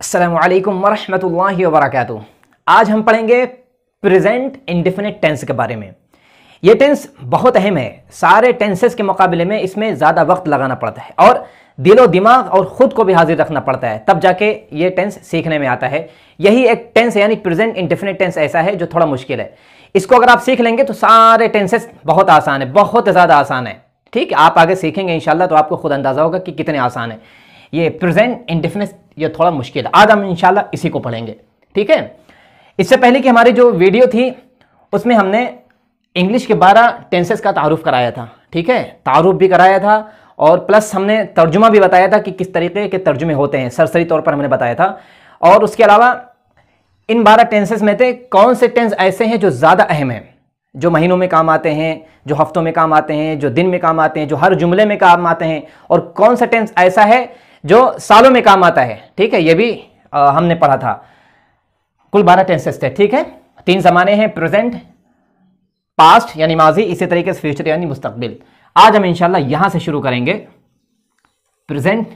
अस्सलामुअलैकुम वरहमतुल्लाहि वबरकातुहू। आज हम पढ़ेंगे प्रेजेंट इंडेफिनिट टेंस के बारे में। ये टेंस बहुत अहम है। सारे टेंसेस के मुकाबले में इसमें ज़्यादा वक्त लगाना पड़ता है और दिलो दिमाग और ख़ुद को भी हाजिर रखना पड़ता है, तब जाके ये टेंस सीखने में आता है। यही एक टेंस यानी प्रेजेंट इंडेफिनिट टेंस ऐसा है जो थोड़ा मुश्किल है। इसको अगर आप सीख लेंगे तो सारे टेंसेस बहुत आसान है, बहुत ज़्यादा आसान है। ठीक है, आप आगे सीखेंगे इंशाल्लाह तो आपको खुद अंदाज़ा होगा कि कितने आसान है। ये प्रेजेंट इंडेफिनिट ये थोड़ा मुश्किल है। आज हम इंशाल्लाह इसी को पढ़ेंगे। ठीक है, इससे पहले कि हमारी जो वीडियो थी उसमें हमने इंग्लिश के 12 टेंसेस का तारुफ कराया था। ठीक है, तारुफ भी कराया था और प्लस हमने तर्जुमा भी बताया था कि किस तरीके के तर्जुमे होते हैं, सरसरी तौर पर हमने बताया था। और उसके अलावा इन 12 टेंसेस में से कौन से टेंस ऐसे हैं जो ज़्यादा अहम हैं, जो महीनों में काम आते हैं, जो हफ्तों में काम आते हैं, जो दिन में काम आते हैं, जो हर जुमले में काम आते हैं, और कौन सा टेंस ऐसा है जो सालों में काम आता है। ठीक है, ये भी हमने पढ़ा था। कुल 12 टेंसेस थे। ठीक है, 3 ज़माने हैं, प्रेजेंट, पास्ट यानी माजी, इसी तरीके से फ्यूचर यानी मुस्तकबिल। आज हम इंशाल्लाह यहां से शुरू करेंगे प्रेजेंट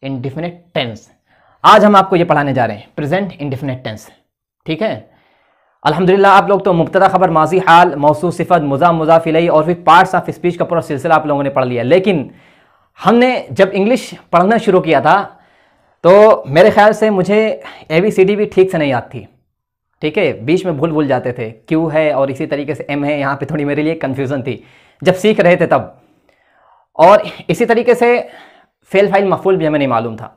इंडेफिनिट टेंस। आज हम आपको ये पढ़ाने जा रहे हैं प्रेजेंट इंडेफिनिट टेंस। ठीक है, अल्हम्दुलिल्लाह आप लोग तो मुब्तदा खबर, माजी हाल, मौसूफ सिफत, मुज़ाफ, मुज़ाफ इलैहि और फिर पार्ट्स ऑफ स्पीच का पूरा सिलसिला आप लोगों ने पढ़ लिया। लेकिन हमने जब इंग्लिश पढ़ना शुरू किया था तो मेरे ख्याल से मुझे ABCD भी ठीक से नहीं याद थी। ठीक है, बीच में भूल जाते थे, क्यू है और इसी तरीके से M है, यहाँ पे थोड़ी मेरे लिए कन्फ्यूज़न थी जब सीख रहे थे तब। और इसी तरीके से फेल फाइल मफूल भी हमें नहीं मालूम था।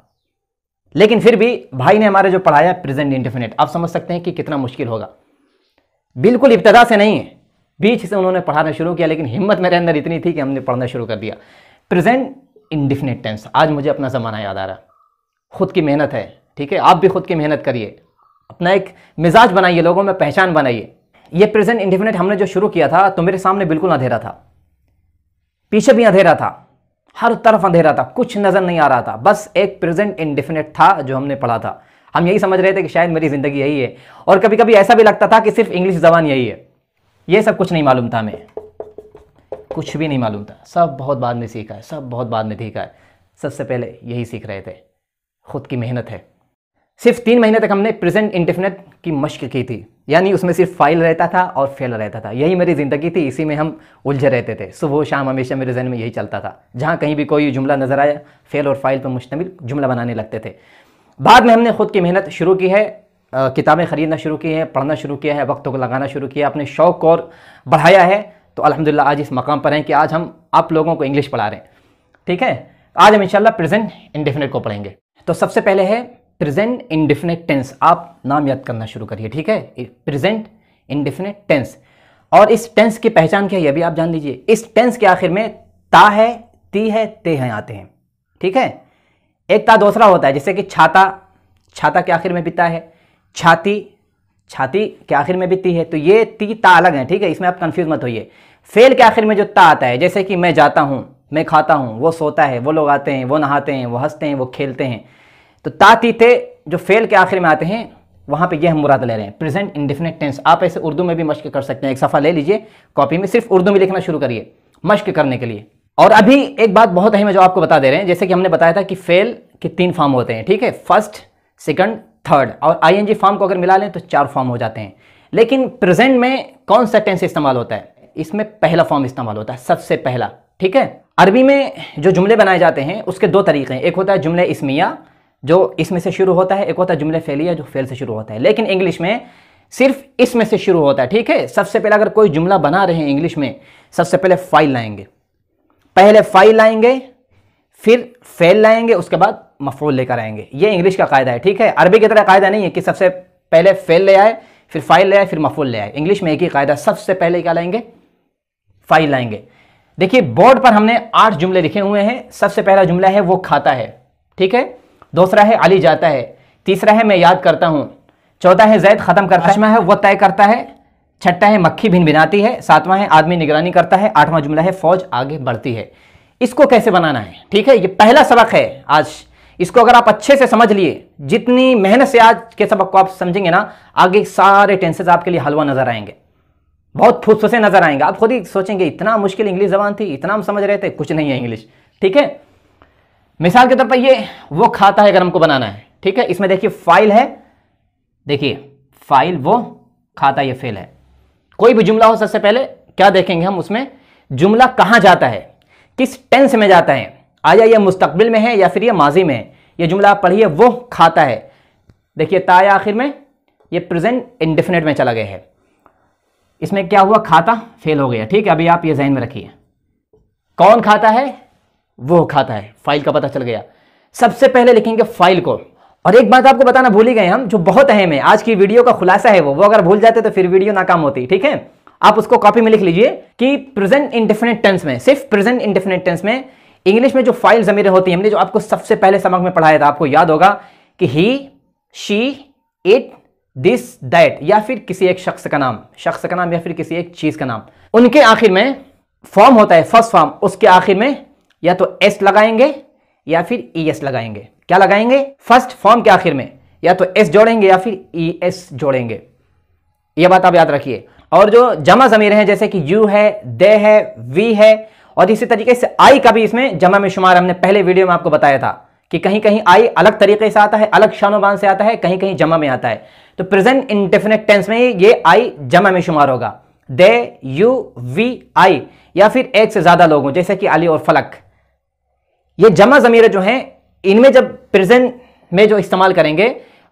लेकिन फिर भी भाई ने हमारे जो पढ़ाया प्रेजेंट इंडेफिनिट, आप समझ सकते हैं कि कितना मुश्किल होगा। बिल्कुल इब्तदा से नहीं, बीच से उन्होंने पढ़ाना शुरू किया, लेकिन हिम्मत मेरे अंदर इतनी थी कि हमने पढ़ना शुरू कर दिया प्रेजेंट इंडेफिनिट टेंस। आज मुझे अपना ज़माना याद आ रहा। खुद की मेहनत है। ठीक है, आप भी खुद की मेहनत करिए, अपना एक मिजाज बनाइए, लोगों में पहचान बनाइए। ये प्रेजेंट इंडेफिनिट हमने जो शुरू किया था तो मेरे सामने बिल्कुल अंधेरा था, पीछे भी अंधेरा था, हर तरफ अंधेरा था, कुछ नज़र नहीं आ रहा था। बस एक प्रेजेंट इंडेफिनिट था जो हमने पढ़ा था। हम यही समझ रहे थे कि शायद मेरी ज़िंदगी यही है, और कभी कभी ऐसा भी लगता था कि सिर्फ इंग्लिश ज़बान यही है। ये सब कुछ नहीं मालूम था, हमें कुछ भी नहीं मालूम था। सब बहुत बाद में सीखा है, सब बहुत बाद में सीखा है। सबसे पहले यही सीख रहे थे, खुद की मेहनत है। सिर्फ 3 महीने तक हमने प्रेजेंट इंडेफिनिट की मश्क की थी, यानी उसमें सिर्फ फाइल रहता था और फेल रहता था। यही मेरी ज़िंदगी थी, इसी में हम उलझे रहते थे। सुबह शाम हमेशा मेरे जहन में यही चलता था। जहाँ कहीं भी कोई जुमला नज़र आया, फेल और फाइल पर मुश्तमिल जुमला बनाने लगते थे। बाद में हमने खुद की मेहनत शुरू की है, किताबें ख़रीदना शुरू की है, पढ़ना शुरू किया है, वक्त को लगाना शुरू किया, अपने शौक़ को और बढ़ाया है। तो अल्हम्दुलिल्लाह आज इस मकाम पर हैं कि आज हम आप लोगों को इंग्लिश पढ़ा रहे हैं। ठीक है, आज हम इंशाल्लाह प्रेजेंट इंडेफिनिट को पढ़ेंगे। तो सबसे पहले है प्रेजेंट इंडेफिनिट टेंस। आप नाम याद करना शुरू करिए। ठीक है, प्रेजेंट इंडेफिनिट टेंस। और इस टेंस की पहचान क्या है, यह भी आप जान लीजिए। इस टेंस के आखिर में ता है, ती है, ते हैं आते हैं। ठीक है, एक ता दूसरा होता है, जैसे कि छाता, छाता के आखिर में भी ता है, छाती, छाती के आखिर में भी ती है। तो ये ती ता अलग है। ठीक है, इसमें आप कंफ्यूज मत होइए। फेल के आखिर में जो ता आता है, जैसे कि मैं जाता हूँ, मैं खाता हूँ, वो सोता है, वो लोग आते हैं, वो नहाते हैं, वो हंसते हैं, वो खेलते हैं। तो ता ती ते जो फेल के आखिर में आते हैं, वहाँ पे ये हम मुराद ले रहे हैं प्रेजेंट इंडेफिनिट टेंस। आप ऐसे उर्दू में भी मश्क कर सकते हैं। एक सफ़ा ले लीजिए कॉपी में, सिर्फ उर्दू में लिखना शुरू करिए मश्क करने के लिए। और अभी एक बात बहुत अहम है जो आपको बता दे रहे हैं, जैसे कि हमने बताया था कि फेल के 3 फॉर्म होते हैं। ठीक है, फर्स्ट, सेकंड, थर्ड, और ING फॉर्म को अगर मिला लें तो 4 फॉर्म हो जाते हैं। लेकिन प्रेजेंट में कौन सा टेंस इस्तेमाल होता है? इसमें पहला फॉर्म इस्तेमाल होता है, सबसे पहला। ठीक है, अरबी में जो जुमले बनाए जाते हैं उसके 2 तरीके हैं। एक होता है जुमले इस्मिया जो इसमें से शुरू होता है, एक होता है जुमले फेलिया जो फेल से शुरू होता है। लेकिन इंग्लिश में सिर्फ इसमें से शुरू होता है। ठीक है, सबसे पहले अगर कोई जुमला बना रहे हैं इंग्लिश में, सबसे पहले फाइल लाएंगे, पहले फाइल लाएंगे, फिर फेल लाएंगे, उसके बाद मफूल लेकर आएंगे। ये इंग्लिश का कायदा है। ठीक है, अरबी की तरह कायदा नहीं है कि सबसे पहले फेल ले आए, फिर फाइल ले आए, फिर मफूल ले आए। इंग्लिश में एक ही कायदा, सबसे पहले क्या लाएंगे? फाइल लाएंगे। देखिए बोर्ड पर हमने 8 जुमले लिखे हुए हैं। सबसे पहला जुमला है वो खाता है। ठीक है, दूसरा है अली जाता है, तीसरा है मैं याद करता हूँ, चौथा है जैद ख़त्म करता है, पांचवा है वो तय करता है, छठा है मक्खी भिन भिनाती है, सातवां है आदमी निगरानी करता है, 8वां जुमला है फौज आगे बढ़ती है। इसको कैसे बनाना है? ठीक है, ये पहला सबक है आज। इसको अगर आप अच्छे से समझ लिए, जितनी मेहनत से आज के सबक को आप समझेंगे ना, आगे सारे टेंसेस आपके लिए हलवा नजर आएंगे, बहुत फुसफुसे नजर आएंगे। आप खुद ही सोचेंगे इतना मुश्किल इंग्लिश जबान थी, इतना हम समझ रहे थे, कुछ नहीं है इंग्लिश। ठीक है, मिसाल के तौर पर ये वो खाता है अगर हमको बनाना है ठीक है, इसमें देखिए फाइल है, देखिए फाइल, वो खाता, ये फेल है। कोई भी जुमला हो, सबसे पहले क्या देखेंगे हम, उसमें जुमला कहां जाता है, किस टेंस में जाता है, आया ये मुस्तकबिल में है या फिर ये माजी में है। ये जुमला आप पढ़िए, वो खाता है, देखिए ताया आखिर में, ये प्रेजेंट इंडेफिनिट में चला गया है। इसमें क्या हुआ, खाता फेल हो गया। ठीक है, अभी आप ये ज़हन में रखिए, कौन खाता है, वो खाता है, फाइल का पता चल गया। सबसे पहले लिखेंगे फाइल को। और एक बात आपको बताना भूल ही गए हम, जो बहुत अहम है, आज की वीडियो का खुलासा है वो अगर भूल जाते तो फिर वीडियो नाकाम होती। ठीक है, आप उसको कॉपी में लिख लीजिए कि प्रेजेंट इंडेफिनिट टेंस में, सिर्फ प्रेजेंट इंडेफिनिट टेंस में इंग्लिश में जो फाइल ज़मीरें होती हैं, हमने जो आपको सबसे पहले सबक में पढ़ाया था, आपको याद होगा कि ही, शी, इट, दिस, दैट, या फिर किसी एक शख्स का नाम या फिर किसी एक चीज का नाम, उनके आखिर में फॉर्म होता है, फर्स्ट फॉर्म, उसके आखिर में या तो एस लगाएंगे या फिर ईएस लगाएंगे। क्या लगाएंगे, फर्स्ट फॉर्म के आखिर में या तो एस जोड़ेंगे या फिर ईएस जोड़ेंगे, यह बात आप याद रखिए। और जो जमा ज़मीर हैं, जैसे कि यू है, दे है, वी है, और इसी तरीके से आई का भी इसमें जमा में शुमार, हमने पहले वीडियो में आपको बताया था कि कहीं कहीं आई अलग तरीके से आता है, अलग शानोबान से आता है, कहीं कहीं जमा में आता है। तो प्रेजेंट इंडेफिनिट टेंस में ये आई जमा में शुमार होगा, दे, यू, वी, आई, या फिर एक से ज्यादा लोगों, जैसे कि अली और फलक। ये जमा ज़मीर जो हैं, इनमें जब प्रेजेंट में जो इस्तेमाल करेंगे,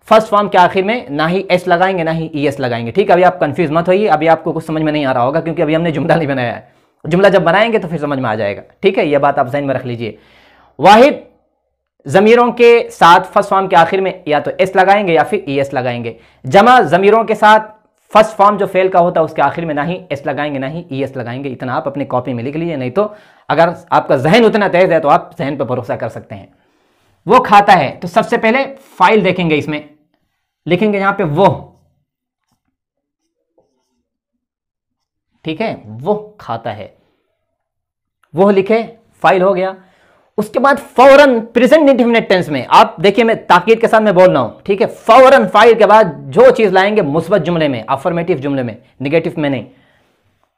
फर्स्ट फॉर्म के आखिर में ना ही एस लगाएंगे ना ही ईएस लगाएंगे। ठीक है, अभी आप कंफ्यूज मत होइए, अभी आपको कुछ समझ में नहीं आ रहा होगा क्योंकि अभी हमने जुमला नहीं बनाया है। जुमला जब बनाएंगे तो फिर समझ में आ जाएगा। ठीक है, यह बात आप ज़हन में रख लीजिए। वाहिद ज़मीरों के साथ फर्स्ट फॉर्म के आखिर में या तो एस लगाएंगे या फिर ईएस लगाएंगे। जमा ज़मीरों के साथ फर्स्ट फॉर्म जो फेल का होता है उसके आखिर में ना ही एस लगाएंगे ना ही ईएस लगाएंगे। इतना आप अपनी कॉपी में लिख लीजिए, नहीं तो अगर आपका जहन उतना तेज है तो आप जहन पर भरोसा कर सकते हैं। वो खाता है, तो सबसे पहले फाइल देखेंगे, इसमें लिखेंगे यहां पे वो। ठीक है, वो खाता है, वो लिखे, फाइल हो गया। उसके बाद फौरन प्रेजेंट इंडेफिनिट टेंस में आप देखिए, मैं ताकीद के साथ मैं बोल रहा हूं, ठीक है, फौरन फाइल के बाद जो चीज लाएंगे मुस्बत जुमले में, अफर्मेटिव जुमले में, नेगेटिव में नहीं,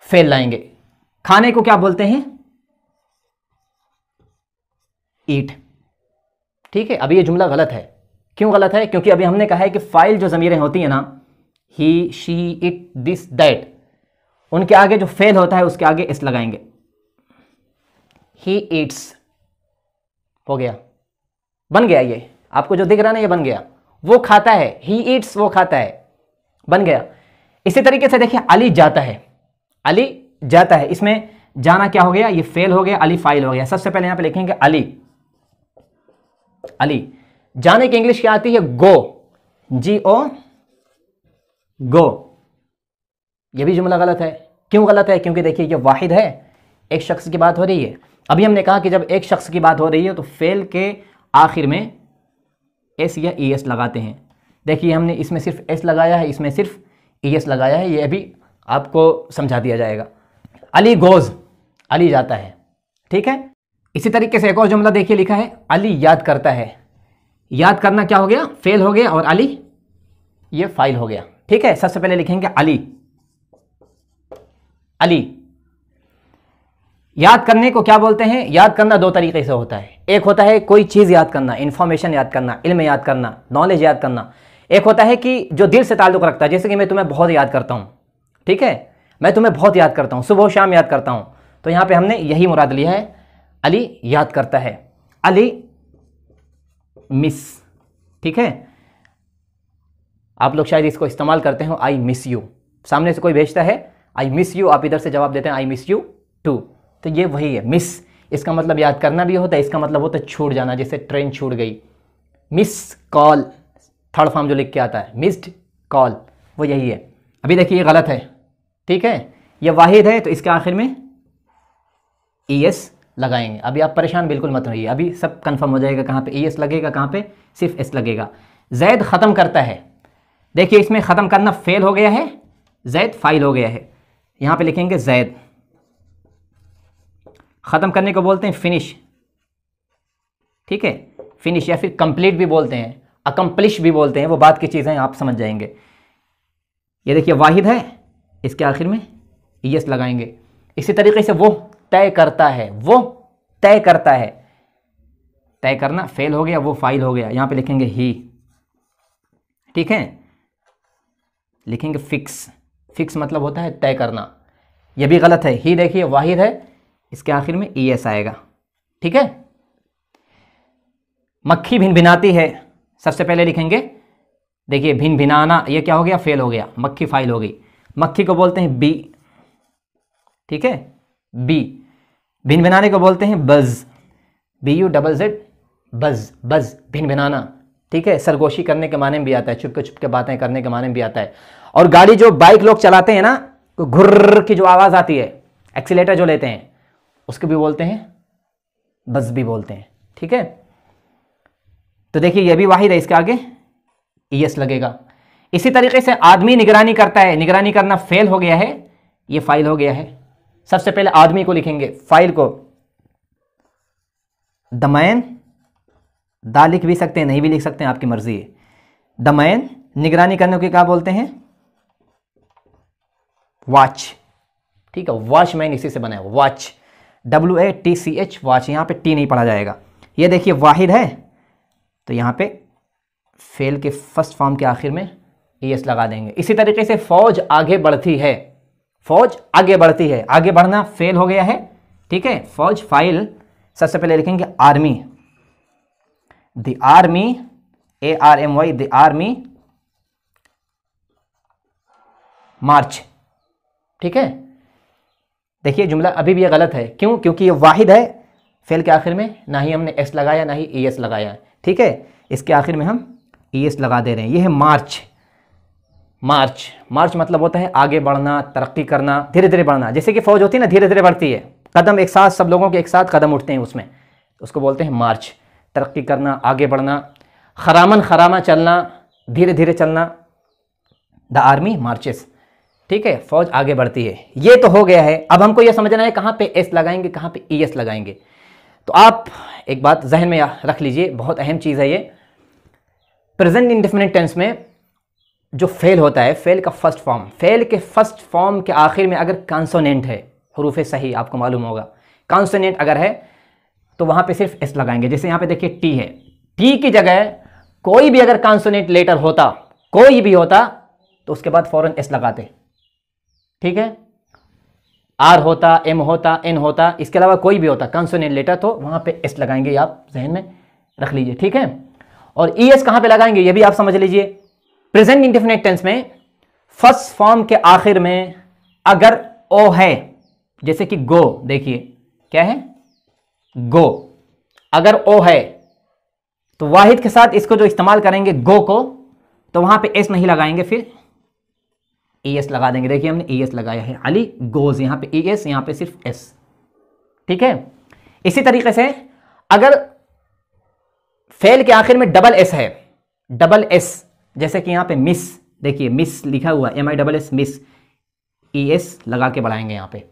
फेल लाएंगे। खाने को क्या बोलते हैं, ईट। ठीक है, अभी ये जुमला गलत है। क्यों गलत है, क्योंकि अभी हमने कहा है कि फाइल जो ज़मीरें होती हैं ना, ही, शी, इट, दिस, दैट, उनके आगे जो फेल होता है उसके आगे इस लगाएंगे। ही ईट्स हो गया, बन गया, ये आपको जो दिख रहा है ना ये बन गया। वो खाता है, ही ईट्स, वो खाता है, बन गया। इसी तरीके से देखिए, अली जाता है, अली जाता है, इसमें जाना क्या हो गया, ये फेल हो गया, अली फाइल हो गया। सबसे पहले यहां पे लिखेंगे अली, अली। जाने की इंग्लिश क्या आती है, गो, GO, गो। ये भी जुमला गलत है। क्यों गलत है, क्योंकि देखिए ये वाहिद है, एक शख्स की बात हो रही है। अभी हमने कहा कि जब एक शख्स की बात हो रही है तो फेल के आखिर में एस या ईएस लगाते हैं। देखिए हमने इसमें सिर्फ एस लगाया है, इसमें सिर्फ ईएस लगाया है, ये अभी आपको समझा दिया जाएगा। अली गोज, अली जाता है। ठीक है, इसी तरीके से एक और जुमला देखिए, लिखा है अली याद करता है। याद करना क्या हो गया, फेल हो गया, और अली ये फाइल हो गया। ठीक है, सबसे पहले लिखेंगे अली, अली। याद करने को क्या बोलते हैं, याद करना दो तरीके से होता है। एक होता है कोई चीज़ याद करना, इंफॉर्मेशन याद करना, इल्म याद करना, नॉलेज याद करना। एक होता है कि जो दिल से ताल्लुक़ रखता है, जैसे कि मैं तुम्हें बहुत याद करता हूँ। ठीक है, मैं तुम्हें बहुत याद करता हूँ, सुबह शाम याद करता हूँ। तो यहाँ पे हमने यही मुराद लिया है, अली याद करता है, अली मिस। ठीक है, आप लोग शायद इसको इस्तेमाल करते हो, आई मिस यू। सामने से कोई भेजता है आई मिस यू, आप इधर से जवाब देते हैं आई मिस यू टू। तो ये वही है, मिस, इसका मतलब याद करना भी होता है, इसका मतलब होता है छूट जाना, जैसे ट्रेन छूट गई। मिस कॉल, थर्ड फॉर्म जो लिख के आता है, मिस्ड कॉल, वो यही है। अभी देखिए ये गलत है। ठीक है, ये वाहिद है तो इसके आखिर में ईएस लगाएंगे। अभी आप परेशान बिल्कुल मत रहिए, अभी सब कंफर्म हो जाएगा कहाँ पे ईएस लगेगा, कहाँ पे सिर्फ एस लगेगा। जैद ख़त्म करता है, देखिए इसमें ख़त्म करना फेल हो गया है, जैद फाइल हो गया है। यहाँ पे लिखेंगे जैद। ख़त्म करने को बोलते हैं फिनिश। ठीक है, फिनिश या फिर कंप्लीट भी बोलते हैं, अकम्प्लिश भी बोलते हैं, वो बात की चीज़ें आप समझ जाएंगे। ये देखिए वाहिद है, इसके आखिर में ईएस लगाएंगे। इसी तरीके से वो तय करता है, वो तय करता है, तय करना फेल हो गया, वो फाइल हो गया। यहाँ पे लिखेंगे ही। ठीक है, लिखेंगे फिक्स। फिक्स मतलब होता है तय करना, यह भी गलत है। ही देखिए वाहिद है, इसके आखिर में ES आएगा। ठीक है, मक्खी भिन भिनाती है, सबसे पहले लिखेंगे, देखिए भिन भिनाना, ये क्या हो गया, फेल हो गया, मक्खी फाइल हो गई। मक्खी को बोलते हैं बी, ठीक है, बी। भिन भिनाने को बोलते हैं बज, BUZZ, बज, बज, भिन भिनाना। ठीक है, सरगोशी करने के माने में भी आता है, चुपके चुपके बातें करने के माने में भी आता है। और गाड़ी जो बाइक लोग चलाते हैं ना, तो घुर्र की जो आवाज़ आती है, एक्सीलेटर जो लेते हैं, उसको भी बोलते हैं बज भी बोलते हैं। ठीक है, तो देखिए ये भी वाहिद है, इसके आगे ES लगेगा। इसी तरीके से आदमी निगरानी करता है, निगरानी करना फेल हो गया है, ये फाइल हो गया है। सबसे पहले आदमी को लिखेंगे, फाइल को दमैन, दा लिख भी सकते हैं, नहीं भी लिख सकते हैं, आपकी मर्जी है। दमैन, निगरानी करने को क्या बोलते हैं, वॉच। ठीक है, वॉचमैन इसी से बना है, वॉच, WATCH, वॉच। यहां पे टी नहीं पढ़ा जाएगा। ये देखिए वाहिद है, तो यहां पे फेल के फर्स्ट फॉर्म के आखिर में ES लगा देंगे। इसी तरीके से फौज आगे बढ़ती है, फौज आगे बढ़ती है, आगे बढ़ना फेल हो गया है। ठीक है, फौज फाइल, सबसे पहले लिखेंगे army, the army, ARMY, the army march. ठीक है, देखिए जुमला अभी भी ये गलत है, क्यों, क्योंकि ये वाहिद है, फेल के आखिर में ना ही हमने S लगाया ना ही ES लगाया। ठीक है, इसके आखिर में हम ES लगा दे रहे हैं। ये है मार्च, मार्च। मार्च मतलब होता है आगे बढ़ना, तरक्की करना, धीरे धीरे बढ़ना। जैसे कि फौज होती है ना, धीरे धीरे बढ़ती है, कदम एक साथ, सब लोगों के एक साथ कदम उठते हैं उसमें, उसको बोलते हैं मार्च। तरक्की करना, आगे बढ़ना, खरामन खरामा चलना, धीरे धीरे चलना, द आर्मी मार्चेस। ठीक है, फौज आगे बढ़ती है। ये तो हो गया है, अब हमको यह समझना है कहाँ पे S लगाएंगे, कहाँ पे ES लगाएंगे। तो आप एक बात जहन में रख लीजिए, बहुत अहम चीज़ है ये। प्रेजेंट इंडेफिनिट टेंस में जो फेल होता है, फेल का फर्स्ट फॉर्म, फेल के फर्स्ट फॉर्म के आखिर में अगर कॉन्सोनेंट है, हरूफ सही, आपको मालूम होगा, कॉन्सोनेंट अगर है तो वहाँ पे सिर्फ S लगाएंगे। जैसे यहाँ पे देखिए T है, T की जगह कोई भी अगर कॉन्सोनेंट लेटर होता, कोई भी होता, तो उसके बाद फौरन S लगाते। ठीक है, R होता, M होता, N होता, इसके अलावा कोई भी होता कॉन्सोनेंट लेटर, तो वहाँ पे S लगाएंगे, आप जहन में रख लीजिए। ठीक है, और ES कहाँ पे लगाएंगे ये भी आप समझ लीजिए। प्रेजेंट इंडेफिनिट टेंस में फर्स्ट फॉर्म के आखिर में अगर O है, जैसे कि गो, देखिए क्या है, गो, अगर O है तो वाहिद के साथ इसको जो इस्तेमाल करेंगे गो को, तो वहां पे S नहीं लगाएंगे, फिर ES लगा देंगे। देखिए हमने ES लगाया है, अली गोज, यहां पे ES, यहां पे सिर्फ S। ठीक है, इसी तरीके से अगर फेल के आखिर में डबल S है, डबल S, जैसे कि यहां पे मिस, देखिए मिस लिखा हुआ, MISS, मिस, ES लगा के बढ़ाएंगे यहां पे।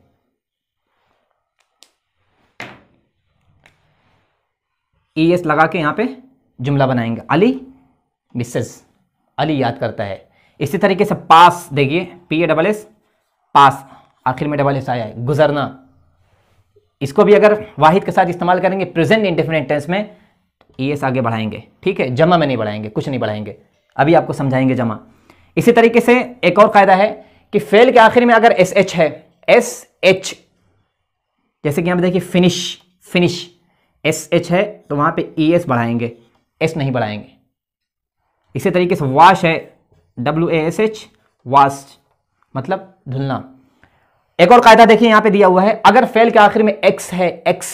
ES लगा के यहां पे जुमला बनाएंगे, अली मिसेस, अली याद करता है। इसी तरीके से पास, देखिए PASS, पास, आखिर में डबल S आया है, गुजरना। इसको भी अगर वाहिद के साथ इस्तेमाल करेंगे प्रेजेंट इंडेफिनिट टेंस में, ES आगे बढ़ाएंगे। ठीक है, जमा में नहीं बढ़ाएंगे, कुछ नहीं बढ़ाएंगे, अभी आपको समझाएंगे जमा। इसी तरीके से एक और कायदा है कि फेल के आखिर में अगर SH है, SH, जैसे कि यहां पे देखिए फिनिश, फिनिश, SH है तो वहां पे ES बढ़ाएंगे, S नहीं बढ़ाएंगे। इसी तरीके से वॉश है, WASH, वॉश मतलब धुलना। एक और कायदा देखिए यहां पे दिया हुआ है, अगर फेल के आखिर में X है, X,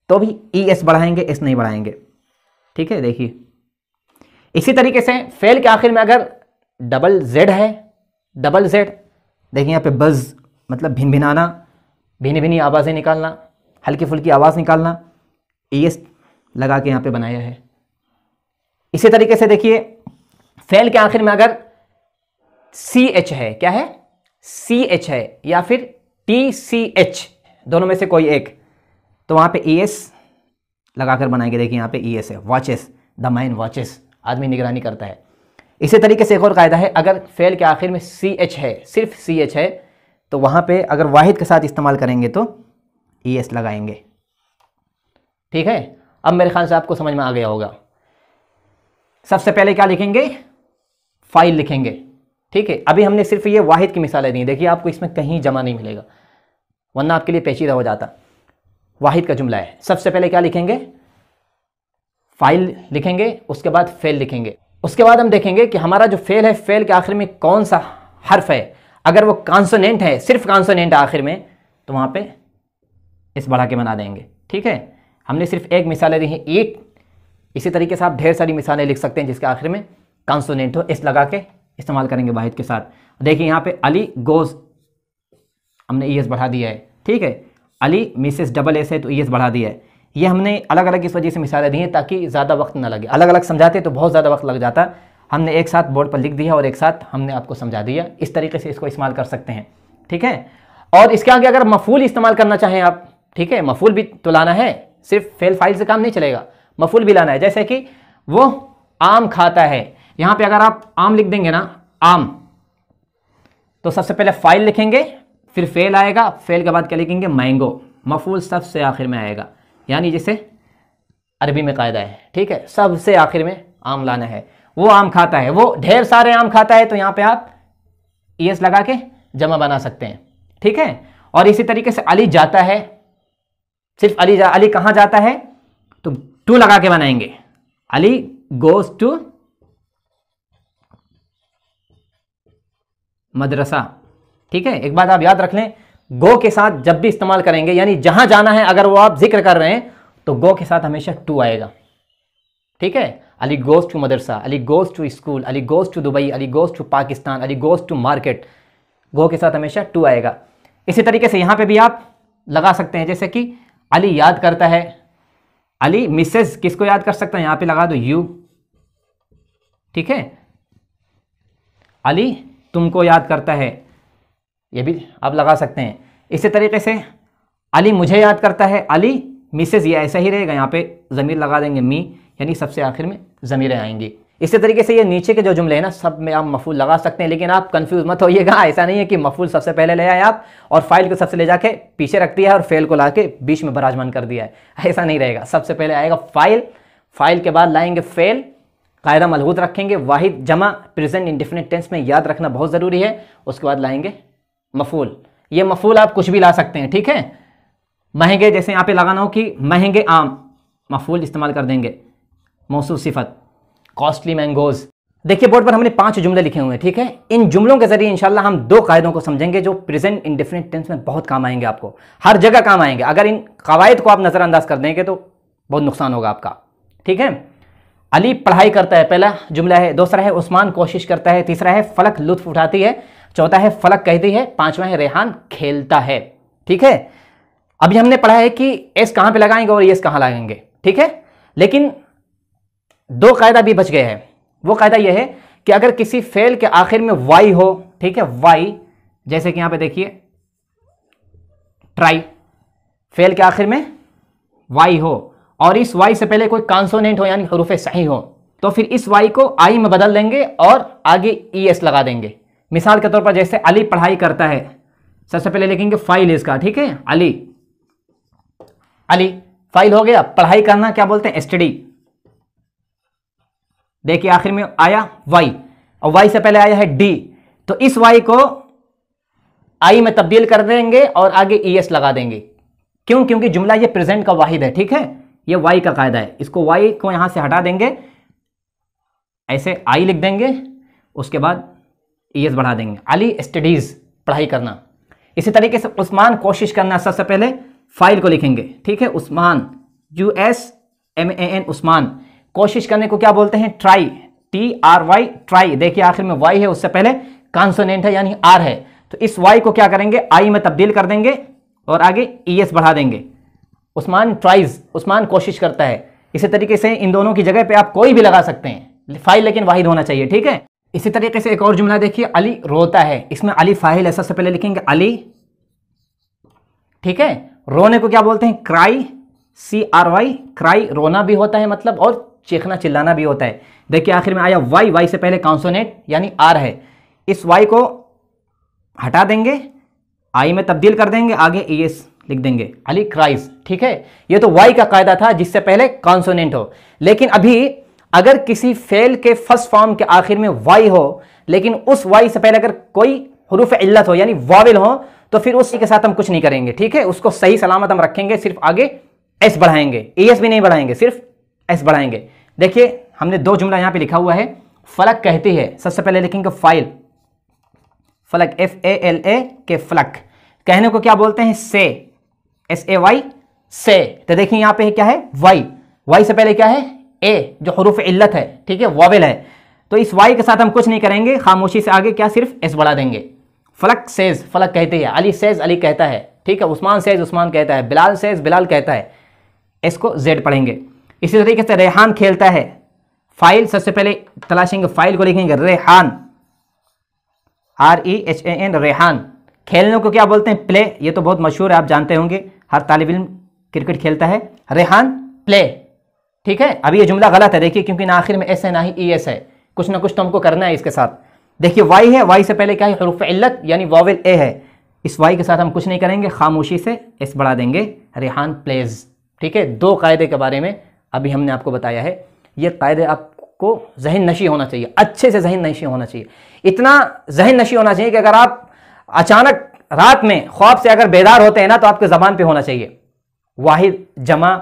तो भी ES बढ़ाएंगे, S नहीं बढ़ाएंगे। ठीक है, देखिए इसी तरीके से फेल के आखिर में अगर डबल Z है, डबल Z, देखिए यहां पे बज मतलब भिन भिनाना, भिनी भिनी आवाजें निकालना, हल्की फुल्की आवाज निकालना, ES लगा के यहां पे बनाया है। इसी तरीके से देखिए फेल के आखिर में अगर CH है, क्या है, CH है या फिर TCH, दोनों में से कोई एक, तो वहां पे ES लगाकर बनाएंगे। देखिए यहां पे ES है, वॉचेस, द मैन वॉचेस, आदमी निगरानी करता है। इसी तरीके से एक और कायदा है, अगर फेल के आखिर में CH है, सिर्फ CH है, तो वहां पे अगर वाहिद के साथ इस्तेमाल करेंगे तो ES लगाएंगे। ठीक है, अब मेरे ख्याल से आपको समझ में आ गया होगा। सबसे पहले क्या लिखेंगे, फाइल लिखेंगे। ठीक है, अभी हमने सिर्फ ये वाहिद की मिसालें दी, देखिए आपको इसमें कहीं जमा नहीं मिलेगा, वरना आपके लिए पेचीदा हो जाता। वाहिद का जुमला है, सबसे पहले क्या लिखेंगे, फाइल लिखेंगे, उसके बाद फेल लिखेंगे। उसके बाद हम देखेंगे कि हमारा जो फेल है, फेल के आखिर में कौन सा हर्फ है। अगर वो कॉन्सोनेंट है, सिर्फ कॉन्सोनेंट आखिर में, तो वहां पे इस बढ़ा के बना देंगे। ठीक है, हमने सिर्फ एक मिसालें दी हैं, एक। इसी तरीके से आप ढेर सारी मिसालें लिख सकते हैं जिसके आखिर में कॉन्सोनेंट हो, इस लगा के इस्तेमाल करेंगे वाहिद के साथ। देखिए यहाँ पे अली गोज, हमने ईएस बढ़ा दिया है। ठीक है, अली मिसेस डबल एस है तो ईएस बढ़ा दिया है। ये हमने अलग अलग इस वजह से मिसालें दी हैं ताकि ज़्यादा वक्त ना लगे। अलग अलग समझाते तो बहुत ज़्यादा वक्त लग जाता, हमने एक साथ बोर्ड पर लिख दिया और एक साथ हमने आपको समझा दिया। इस तरीके से इसको इस्तेमाल कर सकते हैं। ठीक है, और इसके आगे अगर मफूल इस्तेमाल करना चाहें आप, ठीक है, मफूल भी तो लाना है, सिर्फ फेल फाइल से काम नहीं चलेगा, मफूल भी लाना है। जैसे कि वो आम खाता है, यहाँ पे अगर आप आम लिख देंगे ना, आम, तो सबसे पहले फाइल लिखेंगे, फिर फेल आएगा, फेल के बाद क्या लिखेंगे, मैंगो, मफूल सबसे आखिर में आएगा, यानी जैसे अरबी में कायदा है। ठीक है, सबसे आखिर में आम लाना है। वो आम खाता है, वो ढेर सारे आम खाता है, तो यहाँ पे आप ईएस लगा के जमा बना सकते हैं। ठीक है, और इसी तरीके से अली जाता है, सिर्फ अली कहाँ जाता है, तो टू लगा के बनाएंगे, अली गोज टू मदरसा। ठीक है, एक बात आप याद रख लें, गो के साथ जब भी इस्तेमाल करेंगे, यानी जहां जाना है अगर वो आप जिक्र कर रहे हैं, तो गो के साथ हमेशा टू आएगा। ठीक है, Ali goes to madrasa, Ali goes to school, Ali goes to Dubai, Ali goes to Pakistan, Ali goes to market, go के साथ हमेशा टू आएगा। इसी तरीके से यहां पे भी आप लगा सकते हैं, जैसे कि अली याद करता है, अली मिसेस किसको याद कर सकता है, यहां पे लगा दो यू। ठीक है, अली तुमको याद करता है, ये भी आप लगा सकते हैं। इसी तरीके से अली मुझे याद करता है, अली मिसेस, ये ऐसा ही रहेगा, यहाँ पे ज़मीर लगा देंगे मी, यानी सबसे आखिर में ज़मीरें आएंगी। इसी तरीके से ये नीचे के जो जुमले हैं ना, सब में आप मफूल लगा सकते हैं, लेकिन आप कंफ्यूज मत होइएगा। ऐसा नहीं है कि मफूल सबसे पहले ले आए आप और फाइल को सबसे ले जाके पीछे रख दिया है और फेल को ला के बीच में बराजमान कर दिया है, ऐसा नहीं रहेगा। सबसे पहले आएगा फाइल, फाइल के बाद लाएंगे फेल, कायदा मलहूद रखेंगे, वाहिद जमा प्रेजेंट इंडेफिनिट टेंस में याद रखना बहुत ज़रूरी है। उसके बाद लाएंगे मफूल, ये मफूल आप कुछ भी ला सकते हैं। ठीक है, महंगे, जैसे यहाँ पे लगाना हो कि महंगे आम, मफूल इस्तेमाल कर देंगे, मौसूफ सिफत, कॉस्टली मैंगोज। देखिए बोर्ड पर हमने 5 जुमले लिखे हुए हैं। ठीक है, इन जुमलों के जरिए इंशाल्लाह हम 2 कायदों को समझेंगे जो प्रेजेंट इंडेफिनिट टेंस में बहुत काम आएंगे, आपको हर जगह काम आएंगे। अगर इन कवायद को आप नज़रअंदाज कर देंगे तो बहुत नुकसान होगा आपका। ठीक है, अली पढ़ाई करता है, पहला जुमला है। दूसरा है उस्मान कोशिश करता है। तीसरा है फलक लुत्फ उठाती है। चौथा है फलक कहती है। पांचवा है रेहान खेलता है। ठीक है, अभी हमने पढ़ा है कि एस कहां पे लगाएंगे और एस कहां लगाएंगे। ठीक है, लेकिन 2 कायदा भी बच गए हैं। वो कायदा यह है कि अगर किसी फेल के आखिर में वाई हो, ठीक है, वाई, जैसे कि यहां पे देखिए ट्राई, फेल के आखिर में वाई हो और इस वाई से पहले कोई कॉन्सोनेंट हो यानी हरूफ सही हो, तो फिर इस वाई को आई में बदल देंगे और आगे ईएस लगा देंगे। मिसाल के तौर पर जैसे अली पढ़ाई करता है, सबसे पहले लिखेंगे फाइल इसका। ठीक है, अली, अली फाइल हो गया। पढ़ाई करना क्या बोलते हैं, स्टडी। देखिए आखिर में आया वाई और वाई से पहले आया है डी, तो इस वाई को आई में तब्दील कर देंगे और आगे ईएस लगा देंगे। क्यों? क्योंकि जुमला ये प्रेजेंट का वाहिद है। ठीक है, ये वाई का कायदा है। इसको वाई को यहां से हटा देंगे, ऐसे आई लिख देंगे, उसके बाद ईएस बढ़ा देंगे। अली स्टडीज, पढ़ाई करना। इसी तरीके से उस्मान कोशिश करना, सबसे पहले फाइल को लिखेंगे। ठीक है, उस्मान, USMAN, उस्मान। कोशिश करने को क्या बोलते हैं, ट्राई, TRY, ट्राई। देखिए आखिर में वाई है, उससे पहले कॉन्सोनेंट है यानी आर है, तो इस वाई को क्या करेंगे, आई में तब्दील कर देंगे और आगे ईएस बढ़ा देंगे। उस्मान ट्राइज, उस्मान कोशिश करता है। इसी तरीके से इन दोनों की जगह पे आप कोई भी लगा सकते हैं, फाइल लेकिन वाहिद होना चाहिए। ठीक है, इसी तरीके से एक और जुमला देखिए, अली रोता है। इसमें अली फाइल है, सबसे पहले लिखेंगे अली। ठीक है, रोने को क्या बोलते हैं, क्राई, CRY, क्राई। रोना भी होता है मतलब, और चीखना चिल्लाना भी होता है। देखिए आखिर में आया वाई, वाई से पहले कॉन्सोनेंट यानी आर है, इस वाई को हटा देंगे, आई में तब्दील कर देंगे, आगे ईएस लिख देंगे, अली क्राइज। ठीक है, ये तो वाई का कायदा था जिससे पहले कॉन्सोनेंट हो। लेकिन अभी अगर किसी फेल के फर्स्ट फॉर्म के आखिर में वाई हो, लेकिन उस वाई से पहले अगर कोई हरूफ इल्लत हो यानी वाविल हो, तो फिर उसी के साथ हम कुछ नहीं करेंगे, ठीक है। उसको सही सलामत हम रखेंगे, सिर्फ आगे एस बढ़ाएंगे, एस भी नहीं बढ़ाएंगे, सिर्फ एस बढ़ाएंगे। देखिए हमने दो जुमला यहां पे लिखा हुआ है। फलक कहती है, सबसे पहले लिखेंगे फाइल, फलक FALA के फलक, कहने को क्या बोलते हैं से, SAY से। तो देखिए यहां पे क्या है वाई, वाई से पहले क्या है ए जो हरूफ इल्लत है, ठीक है, वाविल है। तो इस वाई के साथ हम कुछ नहीं करेंगे, खामोशी से आगे क्या सिर्फ एस बढ़ा देंगे। फलक सेज, फलक कहती है, अली सेज, अली कहता है, ठीक है, उस्मान सेज, उस्मान कहता है, बिलाल सेज, बिलाल कहता है, इसको जेड पढ़ेंगे। इसी तरीके से रेहान खेलता है, फाइल सबसे पहले तलाशेंगे, फाइल को लिखेंगे रेहान, REHAN, रेहान। खेलने को क्या बोलते हैं प्ले, ये तो बहुत मशहूर है, आप जानते होंगे, हर तालिब इल्म क्रिकेट खेलता है। रेहान प्ले, ठीक है। अभी ये जुमला गलत है देखिए, क्योंकि ना आखिर में एस है ना ही ES है, कुछ ना कुछ तो हमको करना है इसके साथ। देखिए वाई है, वाई से पहले क्या है हरूफ इल्लत यानी वाविल ए है, इस वाई के साथ हम कुछ नहीं करेंगे, खामोशी से एस बढ़ा देंगे, रेहान प्लेज, ठीक है। दो कायदे के बारे में अभी हमने आपको बताया है, ये कायदे आपको जहन नशी होना चाहिए, अच्छे से जहन नशी होना चाहिए, इतना जहन नशी होना चाहिए कि अगर आप अचानक रात में ख्वाब से अगर बेदार होते हैं ना, तो आपके ज़बान पे होना चाहिए वाहिद जमा,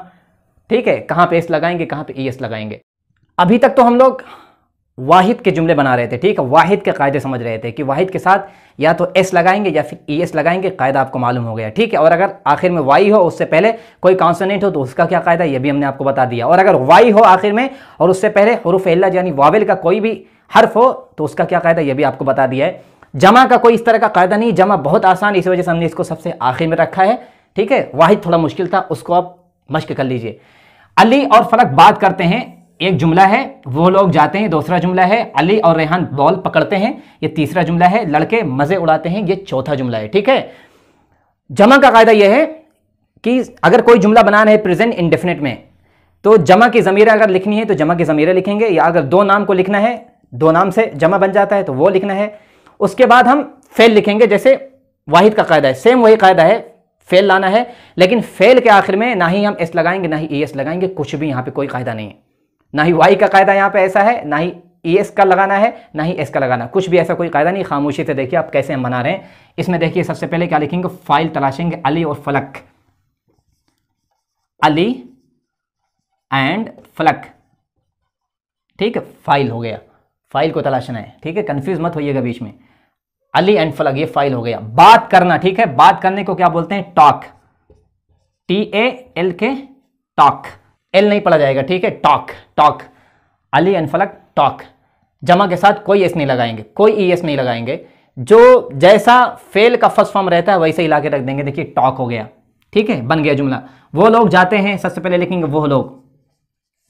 ठीक है, कहाँ पे एस लगाएंगे, कहाँ पे ES लगाएंगे। अभी तक तो हम लोग वाहिद के जुमले बना रहे थे, ठीक है, वाहिद के कायदे समझ रहे थे कि वाहिद के साथ या तो एस लगाएंगे या फिर ES लगाएंगे, कायदा आपको मालूम हो गया, ठीक है। और अगर आखिर में वाई हो, उससे पहले कोई कॉन्सोनेंट हो, तो उसका क्या कायदा, ये भी हमने आपको बता दिया। और अगर वाई हो आखिर में और उससे पहले हुरूफ इल्लत यानी वाविल का कोई भी हर्फ हो, तो उसका क्या कायदा, ये भी आपको बता दिया है। जमा का कोई इस तरह का कायदा नहीं, जमा बहुत आसान, इस वजह से हमने इसको सबसे आखिर में रखा है, ठीक है। वाहिद थोड़ा मुश्किल था, उसको आप मश्क कर लीजिए। अली और फलक बात करते हैं, एक जुमला है, वो लोग जाते हैं, दूसरा जुमला है अली और रेहान बॉल पकड़ते हैं, ये तीसरा जुमला है, लड़के मजे उड़ाते हैं, ये चौथा जुमला है, ठीक है। जमा का कायदा यह है कि अगर कोई जुमला बनाना है प्रेजेंट इंडेफिनिट में, तो जमा की ज़मीरें अगर लिखनी है तो जमा की ज़मीरें लिखेंगे, या अगर दो नाम को लिखना है, दो नाम से जमा बन जाता है तो वो लिखना है। उसके बाद हम फेल लिखेंगे, जैसे वाहिद का कायदा है, सेम वही कायदा है, फेल लाना है, लेकिन फेल के आखिर में ना ही हम एस लगाएंगे ना ही ES लगाएंगे, कुछ भी यहाँ पे कोई कायदा नहीं है, ना ही वाई का कायदा यहाँ पे ऐसा है, ना ही ES का लगाना है ना ही एस का लगाना, कुछ भी ऐसा कोई कायदा नहीं। खामोशी से देखिए आप कैसे हम बना रहे हैं। इसमें देखिए सबसे पहले क्या लिखेंगे, फाइल तलाशेंगे, अली और फलक, अली एंड फलक, ठीक है, फाइल हो गया, फाइल को तलाशना है, ठीक है, कंफ्यूज मत होइएगा बीच में, अली एंड फलक, ये फाइल हो गया। बात करना, ठीक है, बात करने को क्या बोलते हैं, टॉक, TALK, टॉक, एल नहीं पढ़ा जाएगा, ठीक है, टॉक, टॉक, अली एंड फलक टॉक। जमा के साथ कोई एस नहीं लगाएंगे, कोई ES नहीं लगाएंगे, जो जैसा फेल का फर्स्ट फॉर्म रहता है वैसे ही ला के रख देंगे। देखिए टॉक हो गया, ठीक है, बन गया जुमला। वो लोग जाते हैं, सबसे पहले लिखेंगे वो लोग,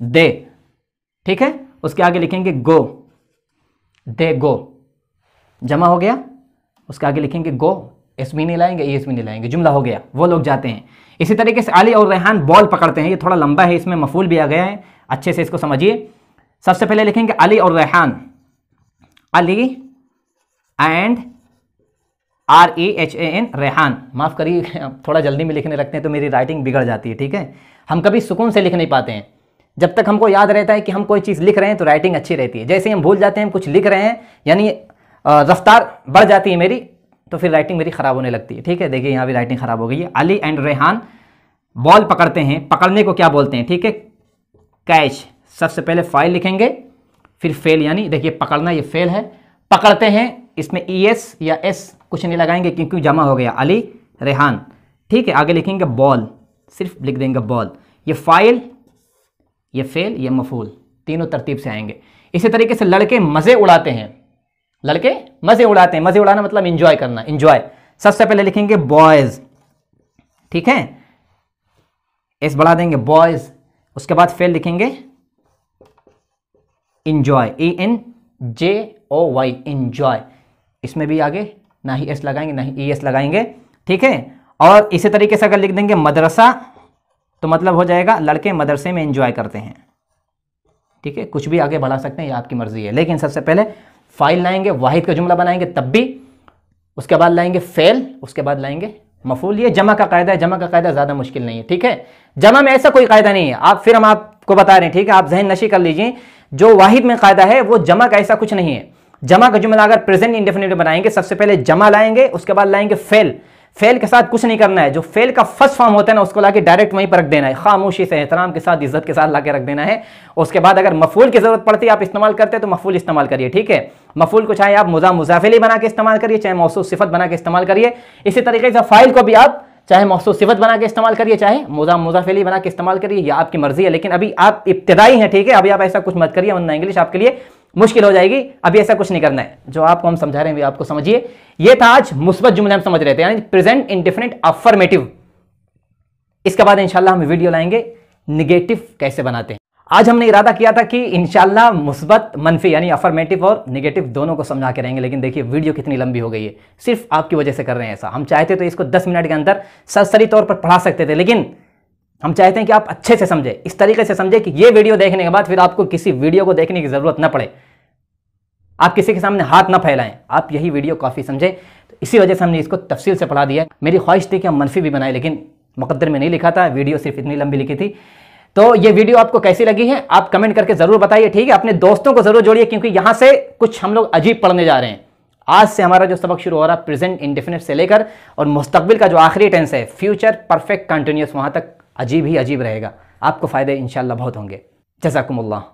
दे, ठीक है, उसके आगे लिखेंगे गो, दे गो, जमा हो गया। उसके आगे लिखेंगे गो, एस भी नहीं लाएंगे, ES भी नहीं लाएंगे, जुमला हो गया, वो लोग जाते हैं। इसी तरीके से अली और रेहान बॉल पकड़ते हैं, ये थोड़ा लंबा है, इसमें मफूल भी आ गया है, अच्छे से इसको समझिए। सबसे पहले लिखेंगे अली और रेहान, अली एंड REHAN, रेहान। माफ़ करिए थोड़ा जल्दी में लिखने लगते हैं तो मेरी राइटिंग बिगड़ जाती है, ठीक है, हम कभी सुकून से लिख नहीं पाते हैं। जब तक हमको याद रहता है कि हम कोई चीज़ लिख रहे हैं तो राइटिंग अच्छी रहती है, जैसे हम भूल जाते हैं हम कुछ लिख रहे हैं, यानी रफ्तार बढ़ जाती है मेरी, तो फिर राइटिंग मेरी ख़राब होने लगती है, ठीक है। देखिए यहाँ भी राइटिंग ख़राब हो गई है। अली एंड रेहान बॉल पकड़ते हैं, पकड़ने को क्या बोलते हैं, ठीक है, कैच। सबसे पहले फाइल लिखेंगे, फिर फेल, यानी देखिए पकड़ना, ये फेल है, पकड़ते हैं, इसमें ES या S कुछ नहीं लगाएंगे क्योंकि जमा हो गया, अली रेहान, ठीक है। आगे लिखेंगे बॉल, सिर्फ लिख देंगे बॉल, ये फाइल, ये फेल, ये मफूल, तीनों तरतीब से आएंगे। इसी तरीके से लड़के मज़े उड़ाते हैं, लड़के मज़े उड़ाते हैं, मज़े उड़ाना मतलब इंजॉय करना, इंजॉय। सबसे पहले लिखेंगे बॉयज़, ठीक है, एस बढ़ा देंगे बॉयज़। उसके बाद फेल लिखेंगे इंजॉय, ENJOY, इंजॉय। इसमें भी आगे ना ही एस लगाएंगे ना ही ES लगाएंगे, ठीक है। और इसी तरीके से अगर लिख देंगे मदरसा, तो मतलब हो जाएगा लड़के मदरसे में एंजॉय करते हैं, ठीक है। कुछ भी आगे बढ़ा सकते हैं, ये आपकी मर्जी है, लेकिन सबसे पहले फाइल लाएंगे, वाहिद का जुमला बनाएंगे तब भी, उसके बाद लाएंगे फेल, उसके बाद लाएंगे मफूल। ये जमा का कायदा है, जमा का कायदा ज़्यादा मुश्किल नहीं है, ठीक है। जमा में ऐसा कोई कायदा नहीं है, आप फिर हम आपको बता रहे हैं, ठीक है, आप जहन नशी कर लीजिए। जो वाहिद में कायदा है वो जमा का ऐसा कुछ नहीं है। जमा का जुमला अगर प्रेजेंट इंडेफिनिट बनाएंगे, सबसे पहले जमा लाएंगे, उसके बाद लाएंगे फेल। फेल के साथ कुछ नहीं करना है, जो फेल का फर्स्ट फॉर्म होता है ना उसको लाके डायरेक्ट वहीं पर रख देना है, खामोशी से, एहतराम के साथ, इज्जत के साथ लाके रख देना है। उसके बाद अगर मफूल की जरूरत पड़ती है, आप इस्तेमाल करते हैं तो मफूल इस्तेमाल करिए, ठीक है। मफूल को चाहे आप मुजाफिली बना के इस्तेमाल करिए, चाहे मौसूफ सिफत बना के इस्तेमाल करिए। इसी तरीके से फाइल को भी आप चाहे मौसूफ सिफत बना के इस्तेमाल करिए, चाहे मुजाफिली बना के इस्तेमाल करिए, यह आपकी मर्जी है। लेकिन अभी आप इब्तिदाई हैं, ठीक है, अभी आप ऐसा कुछ मत करिए वरना इंग्लिश आपके लिए मुश्किल हो जाएगी। अभी ऐसा कुछ नहीं करना है, जो आपको हम समझा रहे हैं आपको समझिए। ये था आज मुस्बत जुमले हम समझ रहे थे, यानी प्रेजेंट इंडेफिनिट अफर्मेटिव। इसके बाद इंशाल्लाह हम वीडियो लाएंगे निगेटिव कैसे बनाते हैं। आज हमने इरादा किया था कि इंशाल्लाह मुस्बत मनफी यानी अफर्मेटिव और निगेटिव दोनों को समझा के रहेंगे, लेकिन देखिए वीडियो कितनी लंबी हो गई है, सिर्फ आपकी वजह से कर रहे हैं ऐसा। हम चाहते तो इसको 10 मिनट के अंदर सरसरी तौर पर पढ़ा सकते थे, लेकिन हम चाहते हैं कि आप अच्छे से समझे, इस तरीके से समझे कि ये वीडियो देखने के बाद फिर आपको किसी वीडियो को देखने की जरूरत ना पड़े, आप किसी के सामने हाथ ना फैलाएं, आप यही वीडियो काफी समझे। तो इसी वजह से हमने इसको तफसील से पढ़ा दिया। मेरी ख्वाहिश थी कि हम मनफी भी बनाए, लेकिन मुकद्दर में नहीं लिखा था, वीडियो सिर्फ इतनी लंबी लिखी थी। तो ये वीडियो आपको कैसी लगी है आप कमेंट करके जरूर बताइए, ठीक है। अपने दोस्तों को जरूर जोड़िए, क्योंकि यहां से कुछ हम लोग अजीब पढ़ने जा रहे हैं। आज से हमारा जो सबक शुरू हो रहा है प्रेजेंट इंडेफिनिट से लेकर और मुस्तकबिल का जो आखिरी टेंस है फ्यूचर परफेक्ट कंटिन्यूअस, वहां तक अजीब ही अजीब रहेगा। आपको फायदे इंशाल्लाह बहुत होंगे। जज़ाकुमुल्लाह।